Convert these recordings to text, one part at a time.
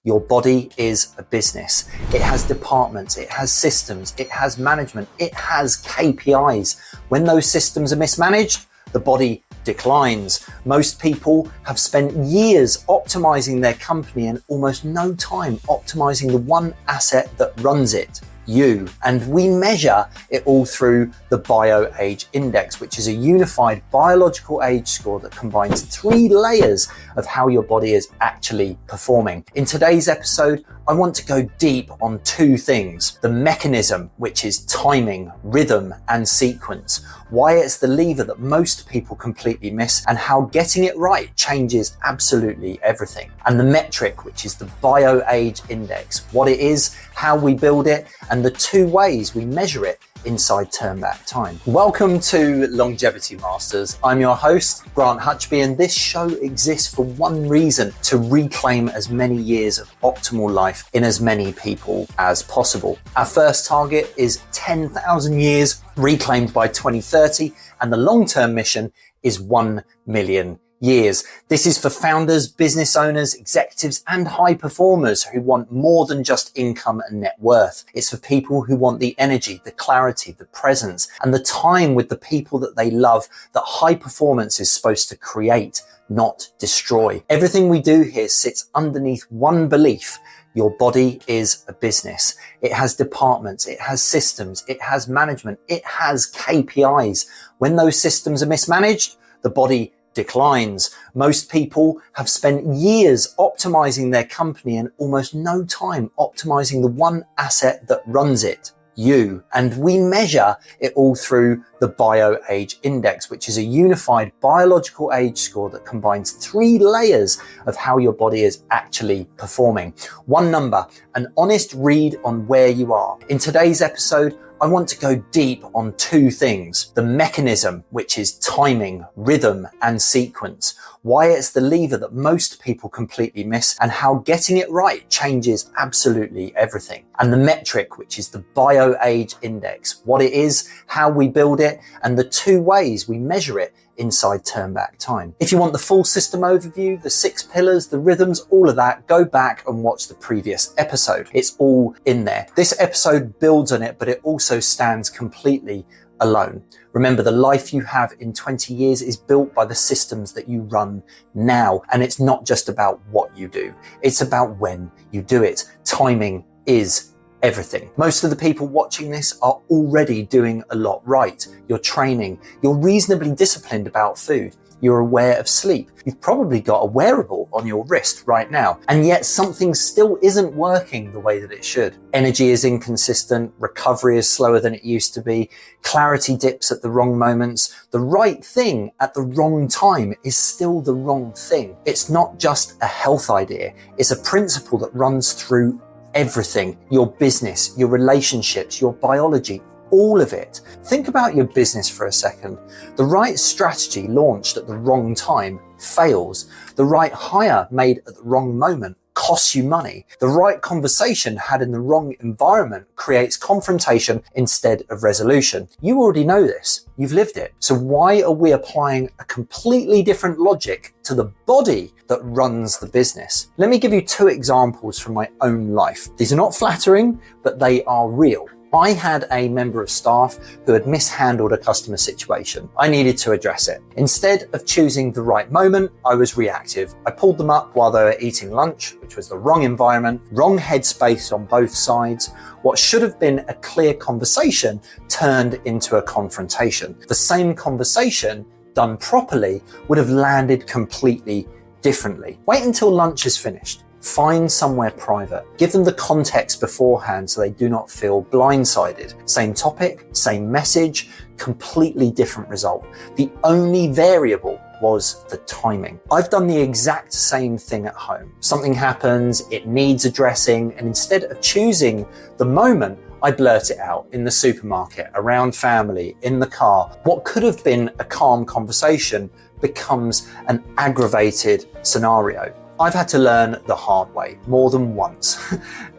Your body is a business. It has departments, it has systems, it has management, it has KPIs. When those systems are mismanaged, the body declines. Most people have spent years optimizing their company and almost no time optimizing the one asset that runs it, you. And we measure it all through the Bio-Age Index, which is a unified biological age score that combines 3 layers of how your body is actually performing. In today's episode, I want to go deep on 2 things: the mechanism, which is timing, rhythm, and sequence, why it's the lever that most people completely miss, and how getting it right changes absolutely everything. And the metric, which is the Bio-Age Index, what it is, how we build it, and the 2 ways we measure it inside Turn Back Time. Welcome to Longevity Masters. I'm your host, Grant Hutchby, and this show exists for one reason: to reclaim as many years of optimal life in as many people as possible. Our first target is 10,000 years reclaimed by 2030, and the long-term mission is 1 million years. This is for founders, business owners, executives, and high performers who want more than just income and net worth. It's for people who want the energy, the clarity, the presence, and the time with the people that they love that high performance is supposed to create, not destroy. Everything we do here sits underneath one belief: your body is a business. It has departments, it has systems, it has management, it has KPIs. When those systems are mismanaged, the body declines. Most people have spent years optimizing their company and almost no time optimizing the one asset that runs it, you. And we measure it all through the Bio-Age Index, which is a unified biological age score that combines 3 layers of how your body is actually performing. 1 number, an honest read on where you are. In today's episode, I want to go deep on 2 things: the mechanism, which is timing, rhythm, and sequence, why it's the lever that most people completely miss, and how getting it right changes absolutely everything. And the metric, which is the Bio-Age Index, what it is, how we build it, and the 2 ways we measure it inside Turn Back Time. If you want the full system overview, the 6 pillars, the rhythms, all of that, go back and watch the previous episode. It's all in there. This episode builds on it, but it also stands completely alone. Remember, the life you have in 20 years is built by the systems that you run now. And it's not just about what you do. It's about when you do it. Timing is everything. Most of the people watching this are already doing a lot right. You're training, you're reasonably disciplined about food, you're aware of sleep, you've probably got a wearable on your wrist right now, and yet something still isn't working the way that it should. Energy is inconsistent, recovery is slower than it used to be, clarity dips at the wrong moments, the right thing at the wrong time is still the wrong thing. It's not just a health idea, it's a principle that runs through everything: your business, your relationships, your biology, all of it. Think about your business for a second. The right strategy launched at the wrong time fails. The right hire made at the wrong moment costs you money. The right conversation had in the wrong environment creates confrontation instead of resolution. You already know this. You've lived it. So why are we applying a completely different logic to the body that runs the business? Let me give you 2 examples from my own life. These are not flattering, but they are real. I had a member of staff who had mishandled a customer situation. I needed to address it. Instead of choosing the right moment, I was reactive. I pulled them up while they were eating lunch, which was the wrong environment, wrong headspace on both sides. What should have been a clear conversation turned into a confrontation. The same conversation, done properly, would have landed completely differently. Wait until lunch is finished. Find somewhere private. Give them the context beforehand so they do not feel blindsided. Same topic, same message, completely different result. The only variable was the timing. I've done the exact same thing at home. Something happens, it needs addressing, and instead of choosing the moment, I blurt it out in the supermarket, around family, in the car. What could have been a calm conversation becomes an aggravated scenario. I've had to learn the hard way more than once.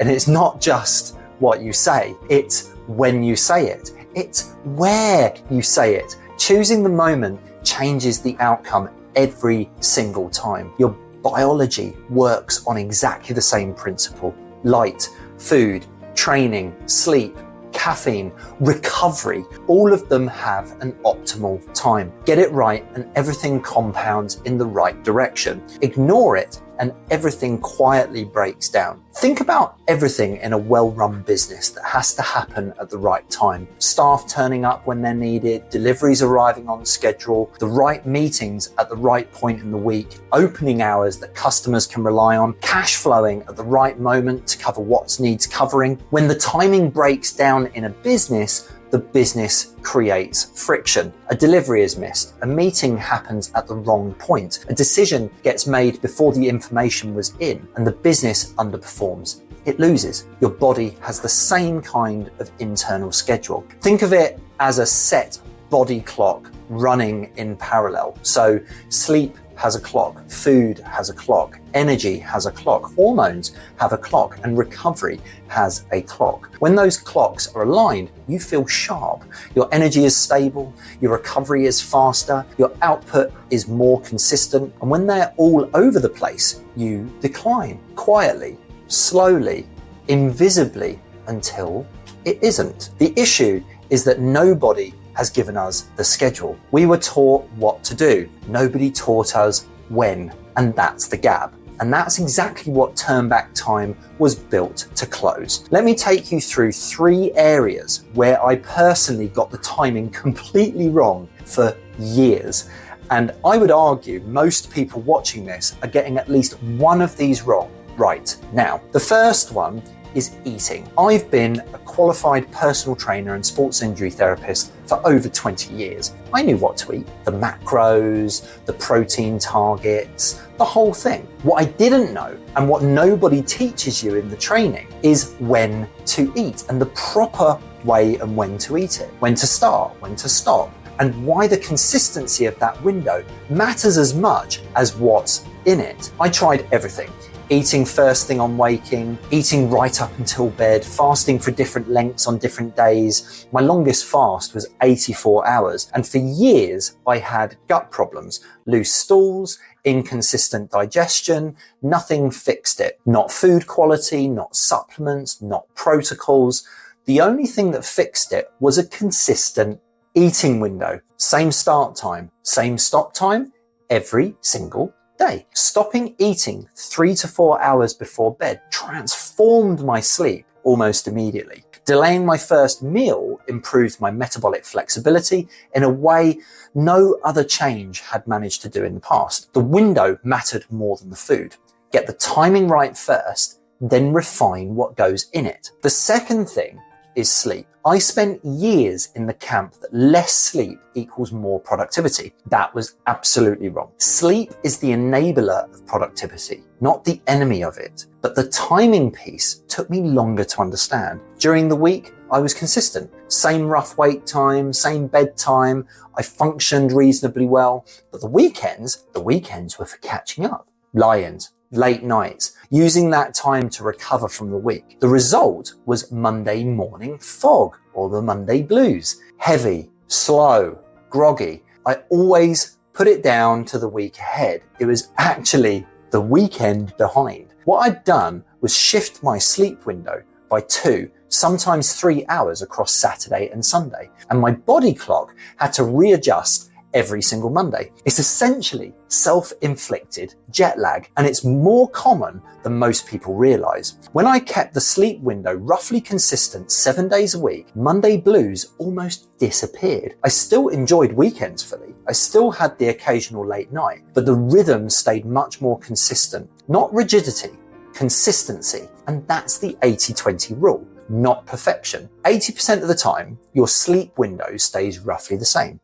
And it's not just what you say, it's when you say it. It's where you say it. Choosing the moment changes the outcome every single time. Your biology works on exactly the same principle. Light, food, training, sleep, caffeine, recovery, all of them have an optimal time. Get it right and everything compounds in the right direction. Ignore it and everything quietly breaks down. Think about everything in a well-run business that has to happen at the right time. Staff turning up when they're needed, deliveries arriving on schedule, the right meetings at the right point in the week, opening hours that customers can rely on, cash flowing at the right moment to cover what needs covering. When the timing breaks down in a business, the business creates friction. A delivery is missed, a meeting happens at the wrong point, a decision gets made before the information was in, and the business underperforms. It loses. Your body has the same kind of internal schedule. Think of it as a set body clock running in parallel. So sleep has a clock, food has a clock, energy has a clock, hormones have a clock, and recovery has a clock. When those clocks are aligned, you feel sharp. Your energy is stable, your recovery is faster, your output is more consistent, and when they're all over the place, you decline quietly, slowly, invisibly, until it isn't. The issue is that nobody has given us the schedule. We were taught what to do. Nobody taught us when, and that's the gap. And that's exactly what Turn Back Time was built to close. Let me take you through 3 areas where I personally got the timing completely wrong for years. And I would argue most people watching this are getting at least one of these wrong right now. The first one is eating. I've been a qualified personal trainer and sports injury therapist for over 20 years. I knew what to eat, the macros, the protein targets, the whole thing. What I didn't know, and what nobody teaches you in the training, is when to eat and the proper way and when to eat it, when to start, when to stop, and why the consistency of that window matters as much as what's in it. I tried everything. Eating first thing on waking, eating right up until bed, fasting for different lengths on different days. My longest fast was 84 hours. And for years, I had gut problems, loose stools, inconsistent digestion. Nothing fixed it. Not food quality, not supplements, not protocols. The only thing that fixed it was a consistent eating window. Same start time, same stop time, every single day. Stopping eating 3 to 4 hours before bed transformed my sleep almost immediately. Delaying my first meal improved my metabolic flexibility in a way no other change had managed to do in the past. The window mattered more than the food. Get the timing right first, then refine what goes in it. The second thing is sleep. I spent years in the camp that less sleep equals more productivity. That was absolutely wrong. Sleep is the enabler of productivity, not the enemy of it. But the timing piece took me longer to understand. During the week, I was consistent. Same rough wake time, same bedtime. I functioned reasonably well. But the weekends were for catching up. Lie-ins, late nights, using that time to recover from the week. The result was Monday morning fog, or the Monday blues. Heavy, slow, groggy. I always put it down to the week ahead. It was actually the weekend behind. What I'd done was shift my sleep window by 2, sometimes 3 hours across Saturday and Sunday. And my body clock had to readjust every single Monday. It's essentially self-inflicted jet lag, and it's more common than most people realize. When I kept the sleep window roughly consistent 7 days a week, Monday blues almost disappeared. I still enjoyed weekends fully. I still had the occasional late night, but the rhythm stayed much more consistent. Not rigidity, consistency. And that's the 80-20 rule, not perfection. 80% of the time, your sleep window stays roughly the same.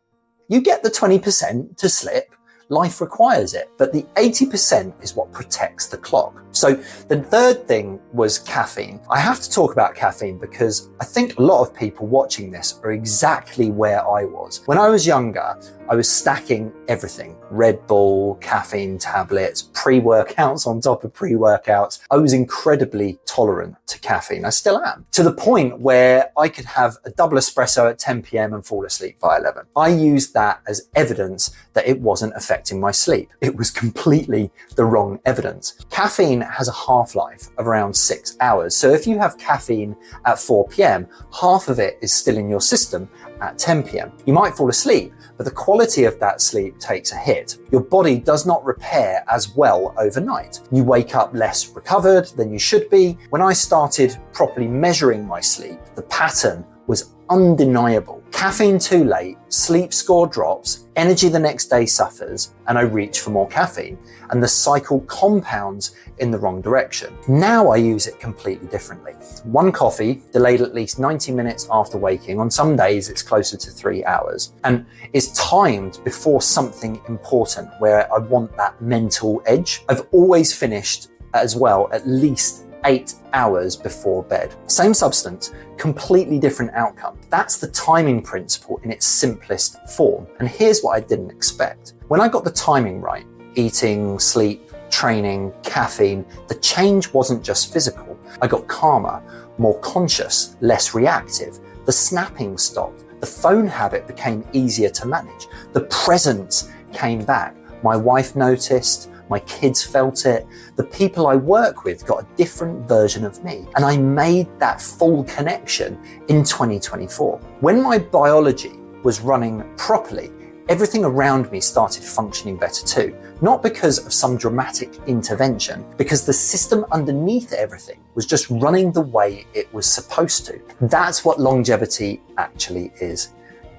You get the 20% to slip, life requires it, but the 80% is what protects the clock. So the third thing was caffeine. I have to talk about caffeine because I think a lot of people watching this are exactly where I was. When I was younger, I was stacking everything: Red Bull, caffeine tablets, pre-workouts on top of pre-workouts. I was incredibly tolerant to caffeine. I still am, to the point where I could have a double espresso at 10 p.m. and fall asleep by 11. I used that as evidence that it wasn't affecting my sleep. It was completely the wrong evidence. Caffeine has a half-life of around 6 hours. So if you have caffeine at 4 p.m., half of it is still in your system at 10 p.m. You might fall asleep, but the quality of that sleep takes a hit. Your body does not repair as well overnight. You wake up less recovered than you should be. When I started properly measuring my sleep, the pattern was undeniable. Caffeine too late, sleep score drops, energy the next day suffers, and I reach for more caffeine, and the cycle compounds in the wrong direction. Now I use it completely differently. One coffee, delayed at least 90 minutes after waking. On some days, it's closer to 3 hours. And it's timed before something important where I want that mental edge. I've always finished as well at least 8 hours before bed. Same substance, completely different outcome. That's the timing principle in its simplest form. And here's what I didn't expect. When I got the timing right, eating, sleep, training, caffeine, the change wasn't just physical. I got calmer, more conscious, less reactive. The snapping stopped. The phone habit became easier to manage. The presence came back. My wife noticed. My kids felt it. The people I work with got a different version of me. And I made that full connection in 2024. When my biology was running properly, everything around me started functioning better too. Not because of some dramatic intervention, because the system underneath everything was just running the way it was supposed to. That's what longevity actually is.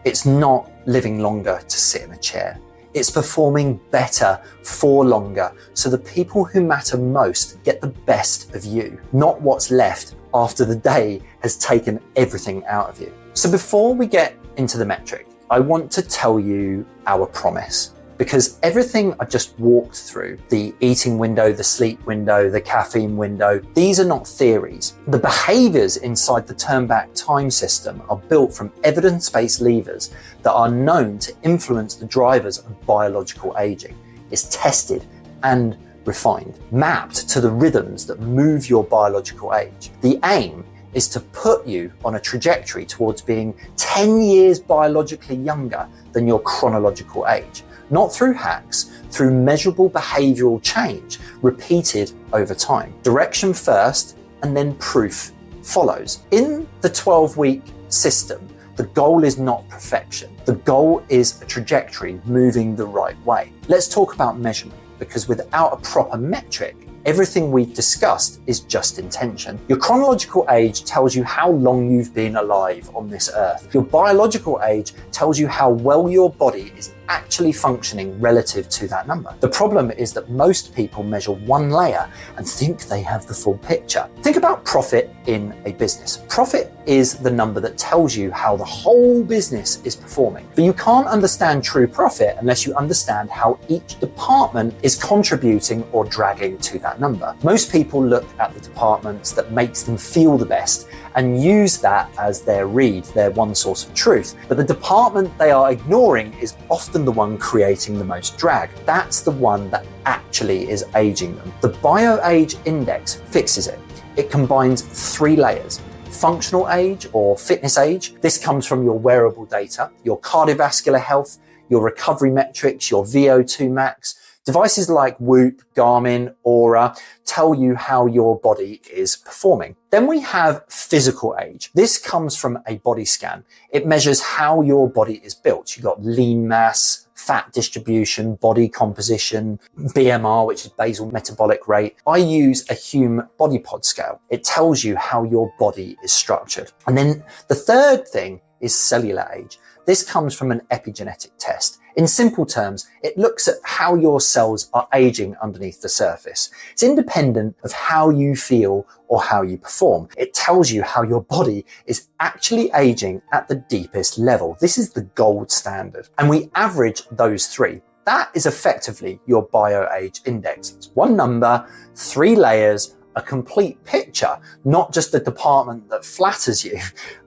It's not living longer to sit in a chair. It's performing better for longer, so the people who matter most get the best of you, not what's left after the day has taken everything out of you. So before we get into the metric, I want to tell you our promise, because everything I just walked through, the eating window, the sleep window, the caffeine window, these are not theories. The behaviors inside the turn back time system are built from evidence-based levers that are known to influence the drivers of biological aging. It's tested and refined, mapped to the rhythms that move your biological age. The aim is to put you on a trajectory towards being 10 years biologically younger than your chronological age. Not through hacks, through measurable behavioral change repeated over time. Direction first, and then proof follows. In the 12-week system, the goal is not perfection. The goal is a trajectory moving the right way. Let's talk about measurement, because without a proper metric, everything we've discussed is just intention. Your chronological age tells you how long you've been alive on this earth. Your biological age tells you how well your body is actually functioning relative to that number. The problem is that most people measure one layer and think they have the full picture. Think about profit in a business. Profit is the number that tells you how the whole business is performing. But you can't understand true profit unless you understand how each department is contributing or dragging to that number. Most people look at the departments that makes them feel the best and use that as their read, their one source of truth. But the department they are ignoring is often the one creating the most drag. That's the one that actually is aging them. The BioAge Index fixes it. It combines 3 layers. Functional age or fitness age. This comes from your wearable data, your cardiovascular health, your recovery metrics, your VO2 max. Devices like Whoop, Garmin, Aura tell you how your body is performing. Then we have physical age. This comes from a body scan. It measures how your body is built. You've got lean mass, fat distribution, body composition, BMR, which is basal metabolic rate. I use a Hume body pod scale. It tells you how your body is structured. And then the third thing is cellular age. This comes from an epigenetic test. In simple terms, it looks at how your cells are aging underneath the surface. It's independent of how you feel or how you perform. It tells you how your body is actually aging at the deepest level. This is the gold standard. And we average those 3. That is effectively your bio-age index. It's one number, 3 layers, a complete picture, not just a department that flatters you,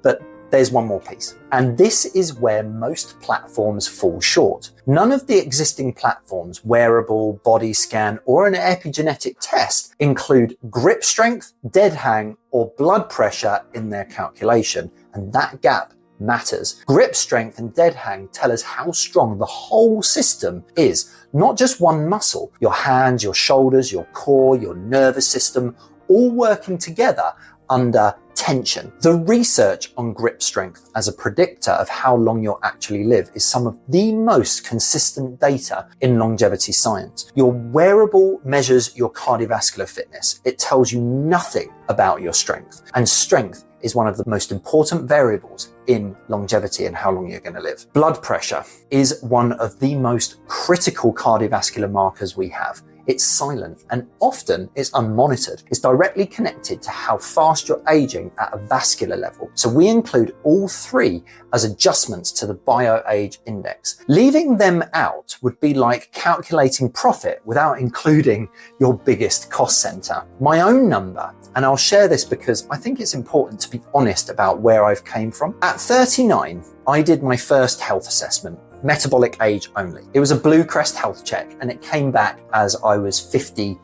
but there's one more piece. And this is where most platforms fall short. None of the existing platforms, wearable, body scan, or an epigenetic test include grip strength, dead hang, or blood pressure in their calculation. And that gap matters. Grip strength and dead hang tell us how strong the whole system is, not just one muscle. Your hands, your shoulders, your core, your nervous system, all working together under tension. The research on grip strength as a predictor of how long you'll actually live is some of the most consistent data in longevity science. Your wearable measures your cardiovascular fitness. It tells you nothing about your strength, and strength is one of the most important variables in longevity and how long you're going to live. Blood pressure is one of the most critical cardiovascular markers we have. It's silent and often it's unmonitored. It's directly connected to how fast you're aging at a vascular level. So we include all 3 as adjustments to the bio-age index. Leaving them out would be like calculating profit without including your biggest cost center. My own number, and I'll share this because I think it's important to be honest about where I've came from. At 39, I did my first health assessment. Metabolic age only. It was a Blue Crest health check and it came back as I was 51.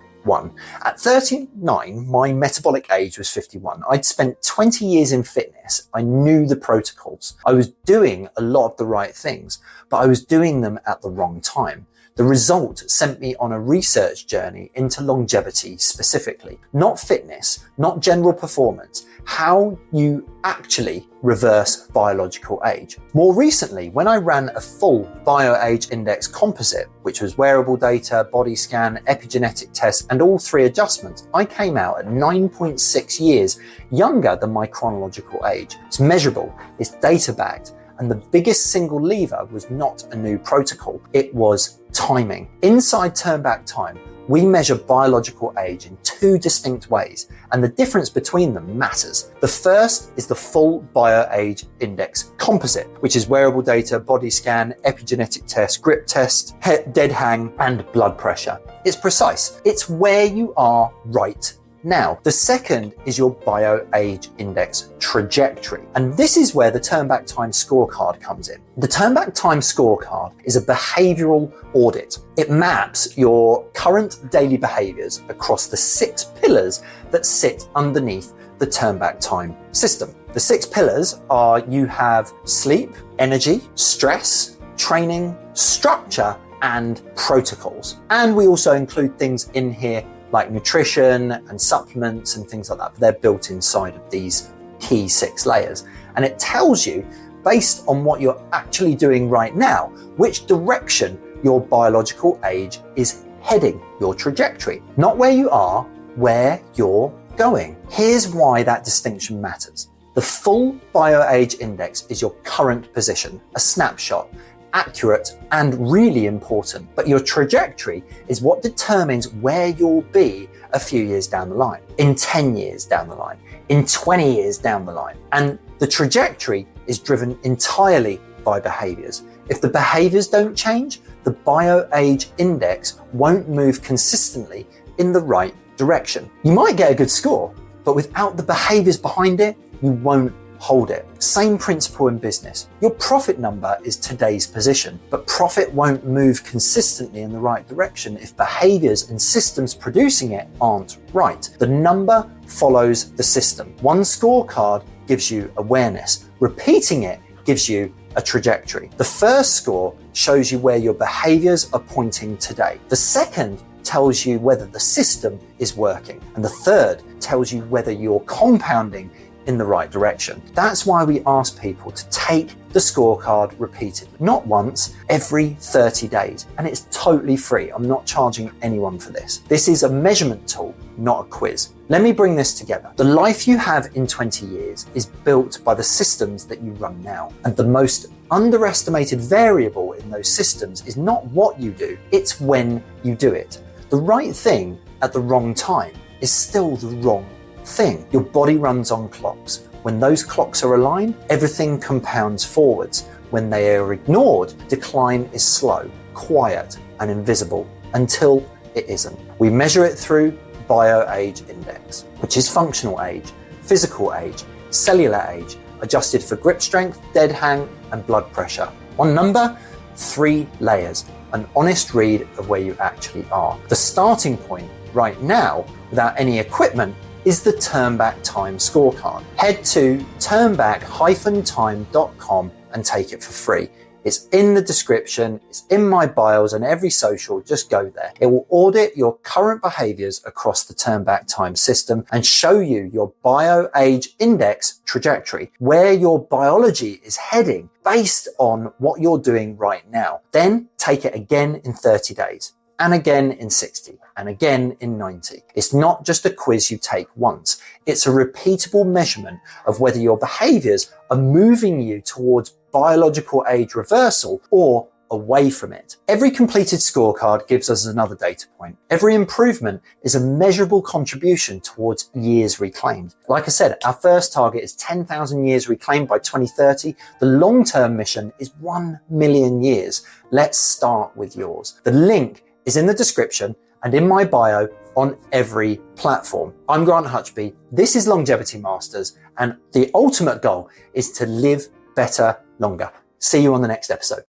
At 39, my metabolic age was 51. I'd spent 20 years in fitness. I knew the protocols. I was doing a lot of the right things, but I was doing them at the wrong time. The result sent me on a research journey into longevity specifically, not fitness, not general performance, how you actually reverse biological age. More recently, when I ran a full bio-age index composite, which was wearable data, body scan, epigenetic test, and all 3 adjustments, I came out at 9.6 years younger than my chronological age. It's measurable, it's data backed, and the biggest single lever was not a new protocol, it was timing. Inside turn back time, we measure biological age in 2 distinct ways, and the difference between them matters. The first is the full bio-age index composite, which is wearable data, body scan, epigenetic test, grip test, dead hang, and blood pressure. It's precise. It's where you are right now. The second is your bio-age index trajectory. And this is where the turn back time scorecard comes in. The turn back time scorecard is a behavioral audit. It maps your current daily behaviors across the 6 pillars that sit underneath the turn back time system. The 6 pillars are you have sleep, energy, stress, training, structure, and protocols. And we also include things in here like nutrition and supplements and things like that, but they're built inside of these key 6 layers. And it tells you, based on what you're actually doing right now, which direction your biological age is heading, your trajectory. Not where you are, where you're going. Here's why that distinction matters. The full bio-age index is your current position, a snapshot, accurate and really important, but your trajectory is what determines where you'll be a few years down the line, in 10 years down the line, in 20 years down the line. And the trajectory is driven entirely by behaviors. If the behaviors don't change, the bio-age index won't move consistently in the right direction. You might get a good score, but without the behaviors behind it, you won't hold it. Same principle in business. Your profit number is today's position, but profit won't move consistently in the right direction if behaviors and systems producing it aren't right. The number follows the system. One scorecard gives you awareness. Repeating it gives you a trajectory. The first score shows you where your behaviors are pointing today. The second tells you whether the system is working. And the third tells you whether you're compounding in the right direction. That's why we ask people to take the scorecard repeatedly, not once, every 30 days. And it's totally free. I'm not charging anyone for this. This is a measurement tool, not a quiz. Let me bring this together. The life you have in 20 years is built by the systems that you run now. And the most underestimated variable in those systems is not what you do, it's when you do it. The right thing at the wrong time is still the wrong thing. Your body runs on clocks. When those clocks are aligned, everything compounds forwards. When they are ignored, decline is slow. quiet and invisible until it isn't. We measure it through bio-age index, which is functional age, physical age, cellular age, adjusted for grip strength, dead hang, and blood pressure. One number, 3 layers, an honest read of where you actually are. The starting point right now, without any equipment, is the Turnback Time scorecard. Head to turnback-time.com and take it for free. It's in the description, it's in my bios and every social, just go there. It will audit your current behaviors across the Turnback Time system and show you your bio-age index trajectory, where your biology is heading based on what you're doing right now. Then take it again in 30 days. And again in 60, and again in 90. It's not just a quiz you take once. It's a repeatable measurement of whether your behaviors are moving you towards biological age reversal or away from it. Every completed scorecard gives us another data point. Every improvement is a measurable contribution towards years reclaimed. Like I said, our first target is 10,000 years reclaimed by 2030. The long-term mission is 1 million years. Let's start with yours. The link is in the description and in my bio on every platform. I'm Grant Hutchby. This is Longevity Masters, and the ultimate goal is to live better longer. See you on the next episode.